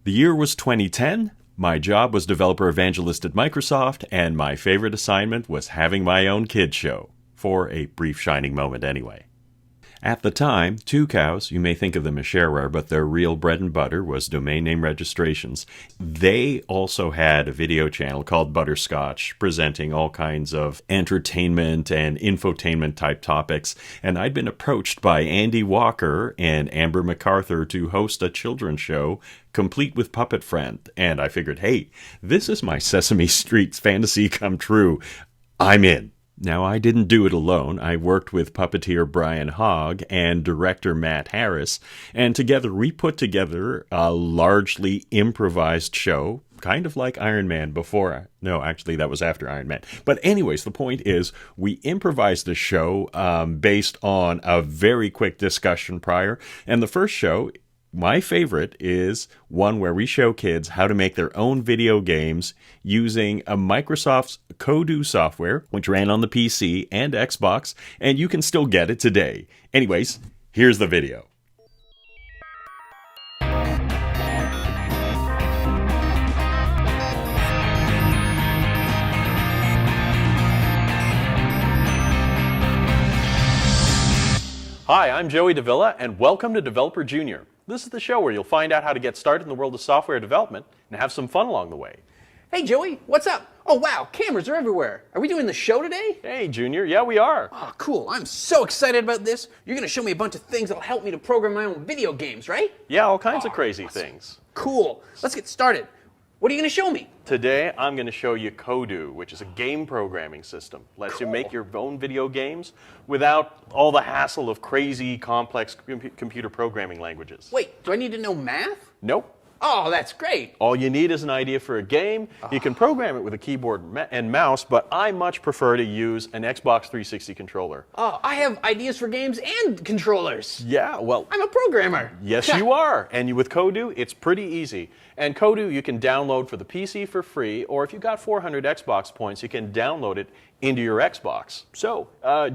The year was 2010. My job was developer evangelist at Microsoft, and my favorite assignment was having my own kids show. For a brief shining moment, anyway. At the time, 2 Cows, you may think of them as shareware, but their real bread and butter was domain name registrations. They also had a video channel called Butterscotch, presenting all kinds of entertainment and infotainment type topics. And I'd been approached by Andy Walker and Amber MacArthur to host a children's show complete with Puppet Friend. And I figured, hey, this is my Sesame Street fantasy come true. I'm in. Now, I didn't do it alone. I worked with puppeteer Brian Hogg and director Matt Harris, and together we put together a largely improvised show, kind of like Iron Man before. No, actually, that was after Iron Man. But anyways, the point is, we improvised a show based on a very quick discussion prior, and the first show, my favorite, is one where we show kids how to make their own video games using a Microsoft's Kodu software, which ran on the PC and Xbox, and you can still get it today. Anyways, here's the video. Hi, I'm Joey Davila, and welcome to Developer Junior. This is the show where you'll find out how to get started in the world of software development and have some fun along the way. Hey Joey, what's up? Oh wow, cameras are everywhere. Are we doing the show today? Hey Junior, yeah we are. Oh cool, I'm so excited about this. You're going to show me a bunch of things that'll help me to program my own video games, right? Yeah, all kinds of crazy things. Cool, let's get started. What are you going to show me? Today I'm going to show you Kodu, which is a game programming system. Lets you make your own video games without all the hassle of crazy, complex computer programming languages. Wait, do I need to know math? Nope. Oh, that's great. All you need is an idea for a game. You can program it with a keyboard and mouse, but I much prefer to use an Xbox 360 controller. Oh, I have ideas for games and controllers. Yeah, well, I'm a programmer. Yes, you are. And with Kodu, it's pretty easy. And Kodu, you can download for the PC for free, or if you've got 400 Xbox points, you can download it into your Xbox. So,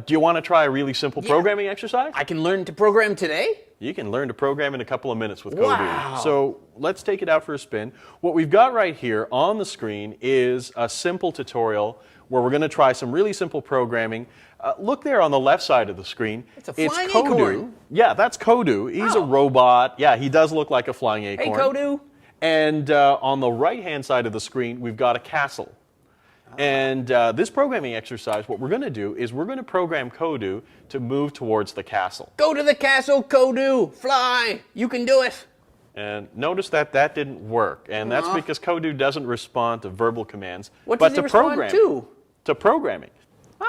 do you want to try a really simple programming exercise? I can learn to program today? You can learn to program in a couple of minutes with Kodu. Wow. So let's take it out for a spin. What we've got right here on the screen is a simple tutorial where we're going to try some really simple programming. Look there on the left side of the screen. It's a flying Kodu. acorn. Yeah, that's Kodu. He's a robot. Yeah, he does look like a flying acorn. Hey Kodu. And on the right-hand side of the screen, we've got a castle. And this programming exercise, what we're going to do is we're going to program Kodu to move towards the castle. Go to the castle, Kodu. Fly. You can do it. And notice that that didn't work. And that's because Kodu doesn't respond to verbal commands, what but does to it respond programming. To programming,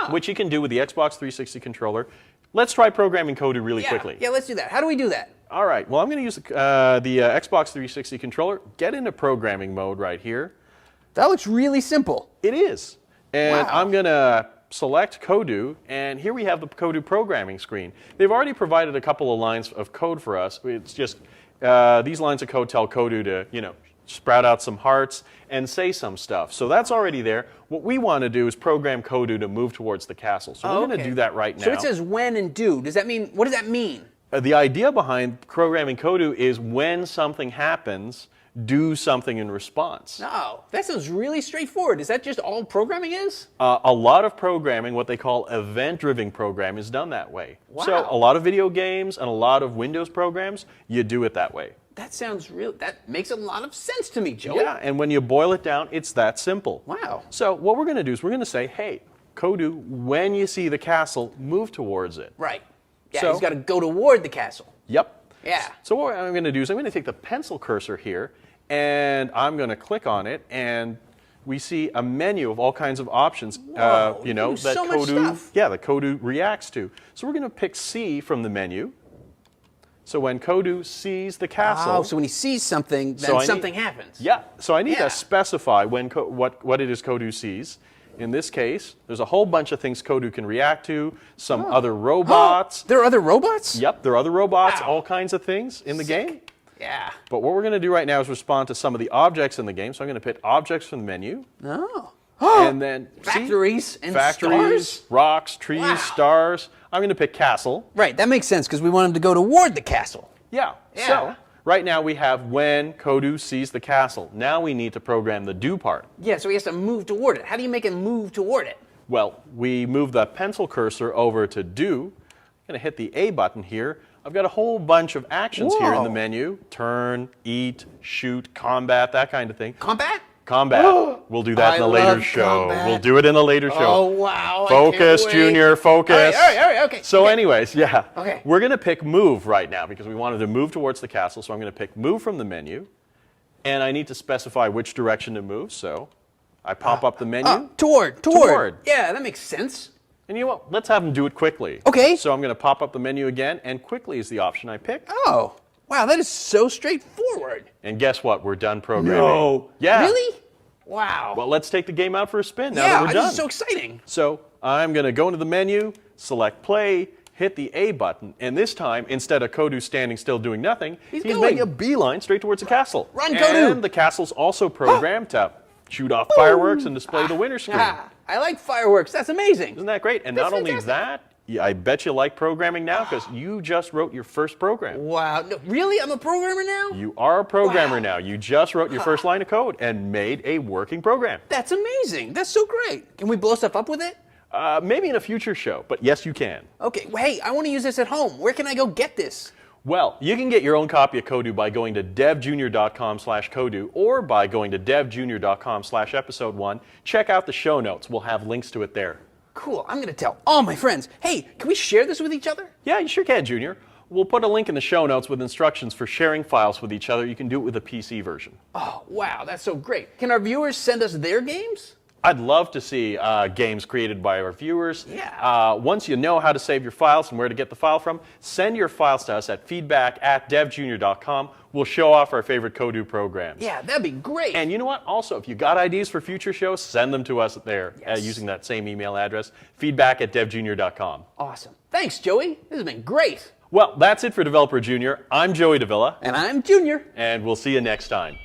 which you can do with the Xbox 360 controller. Let's try programming Kodu really quickly. Yeah, let's do that. How do we do that? All right. Well, I'm going to use the Xbox 360 controller. Get into programming mode right here. That looks really simple. It is. And wow. I'm going to select Kodu, and here we have the Kodu programming screen. They've already provided a couple of lines of code for us. It's just these lines of code tell Kodu to, sprout out some hearts and say some stuff. So that's already there. What we want to do is program Kodu to move towards the castle. So we're going to do that right now. So it says when and do. Does that mean, what does that mean? The idea behind programming Kodu is when something happens, do something in response. Oh, that sounds really straightforward. Is that just all programming is? A lot of programming, what they call event-driven programming, is done that way. Wow. So a lot of video games and a lot of Windows programs, you do it that way. That sounds that makes a lot of sense to me, Joey. Yeah, and when you boil it down, it's that simple. Wow. So what we're going to do is we're going to say, hey, Kodu, when you see the castle, move towards it. Right. Yeah, so, he's got to go toward the castle. Yep. Yeah. So what I'm going to do is I'm going to take the pencil cursor here, and I'm going to click on it, and we see a menu of all kinds of options. Whoa, that so Kodu, much stuff. Yeah, that Kodu reacts to. So we're going to pick C from the menu. So when Kodu sees the castle, oh, so when he sees something, then something happens. Yeah. So I need to specify when what it is Kodu sees. In this case, there's a whole bunch of things Kodu can react to, some other robots. There are other robots? Yep, there are other robots, all kinds of things in the game. Yeah. But what we're going to do right now is respond to some of the objects in the game. So I'm going to pick objects from the menu. Oh. And then factories and factories, stars? rocks, trees, stars. I'm going to pick castle. Right, that makes sense because we want him to go toward the castle. Yeah. Yeah. So Right now we have when Kodu sees the castle. Now we need to program the do part. Yeah, so he has to move toward it. How do you make him move toward it? Well, we move the pencil cursor over to do. I'm going to hit the A button here. I've got a whole bunch of actions here in the menu. Turn, eat, shoot, combat, that kind of thing. Combat? Combat. We'll do that in a later show. Combat. We'll do it in a later show. Oh, wow. Focus, Junior, focus. All right, okay. So okay. anyways, yeah. Okay. We're going to pick move right now because we wanted to move towards the castle. So I'm going to pick move from the menu. And I need to specify which direction to move. So I pop up the menu. Toward. Yeah, that makes sense. And you know what? Let's have them do it quickly. Okay. So I'm going to pop up the menu again, and quickly is the option I pick. Oh, wow, that is so straightforward. And guess what? We're done programming. No. Yeah. Really? Wow. Well, let's take the game out for a spin now yeah, that we're done. this is so exciting. So I'm going to go into the menu, select play, hit the A button, and this time, instead of Kodu standing still doing nothing, he's going. making a beeline straight towards the castle. Run, Kodu! And the castle's also programmed to shoot off fireworks and display the winner screen. I like fireworks. That's amazing. Isn't that great? And That's not only fantastic. that, I bet you like programming now because you just wrote your first program. Wow. No, really? I'm a programmer now? You are a programmer Wow. now. You just wrote your first line of code and made a working program. That's amazing. That's so great. Can we blow stuff up with it? Maybe in a future show, but yes, you can. Okay, well, hey, I want to use this at home. Where can I go get this? Well, you can get your own copy of Kodu by going to devjunior.com/Kodu or by going to devjunior.com/episode1. Check out the show notes. We'll have links to it there. Cool. I'm going to tell all my friends. Hey, can we share this with each other? Yeah, you sure can, Junior. We'll put a link in the show notes with instructions for sharing files with each other. You can do it with a PC version. Oh, wow, that's so great. Can our viewers send us their games? I'd love to see games created by our viewers. Yeah. Once you know how to save your files and where to get the file from, send your files to us at feedback@devjunior.com. We'll show off our favorite Kodu programs. Yeah, that'd be great. And you know what? Also, if you got ideas for future shows, send them to us there using that same email address, feedback@devjunior.com. Awesome. Thanks, Joey. This has been great. Well, that's it for Developer Junior. I'm Joey Davila. And I'm Junior. And we'll see you next time.